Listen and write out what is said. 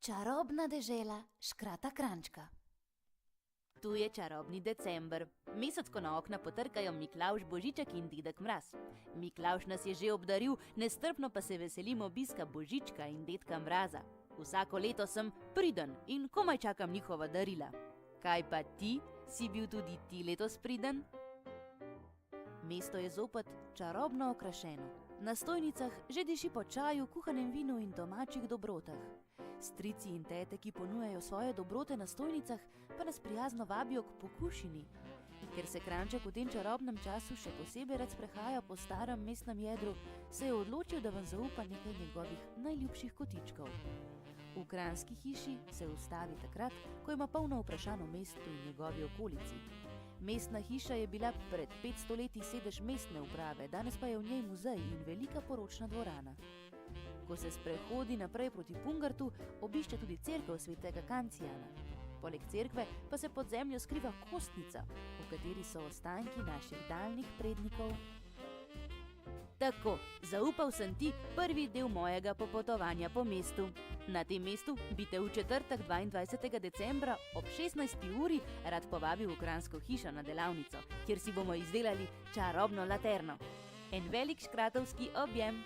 Čarobna dežela Škrata Kranjčka. Tu je čarobni december. Mesec, ko na okna potrkajo Miklavž, Božiček in dedek Mraz. Miklavž nas je že obdaril, nestrpno pa se veselimo obiska Božička in dedka Mraza. Vsako leto sem priden in komaj čakam njihova darila. Kaj pa ti? Si bil tudi ti letos priden? Mesto je zopet čarobno okrašeno. Na stojnicah že diši po čaju, kuhanem vinu in domačih dobrotah. Strici in tete, ki ponujajo svoje dobrote na stojnicah, pa nas prijazno vabijo k pokušini. Ker se Kranjček v tem čarobnem času še posebej rad sprehaja po starem mestnem jedru, se je odločil, da vam zaupa nekaj njegovih najljubših kotičkov. V Kranjski hiši se ustavi takrat, ko ima polno vprašanj o mestu in njegovi okolici. Mestna hiša je bila pred 500 leti sedež mestne uprave, danes pa je v njej muzej in velika poročna dvorana. Ko se sprehodi naprej proti Pungartu, obišče tudi cerkev svetega Kancijana. Poleg cerkve pa se pod zemljo skriva kostnica, v kateri so ostanki naših daljnih prednikov. Tako, zaupal sem ti prvi del mojega popotovanja po mestu. Na tem mestu bi te v četrtek 22. decembra ob 16. uri rad povabil v Kranjsko hišo na delavnico, kjer si bomo izdelali čarobno laterno. En velik škratovski objem!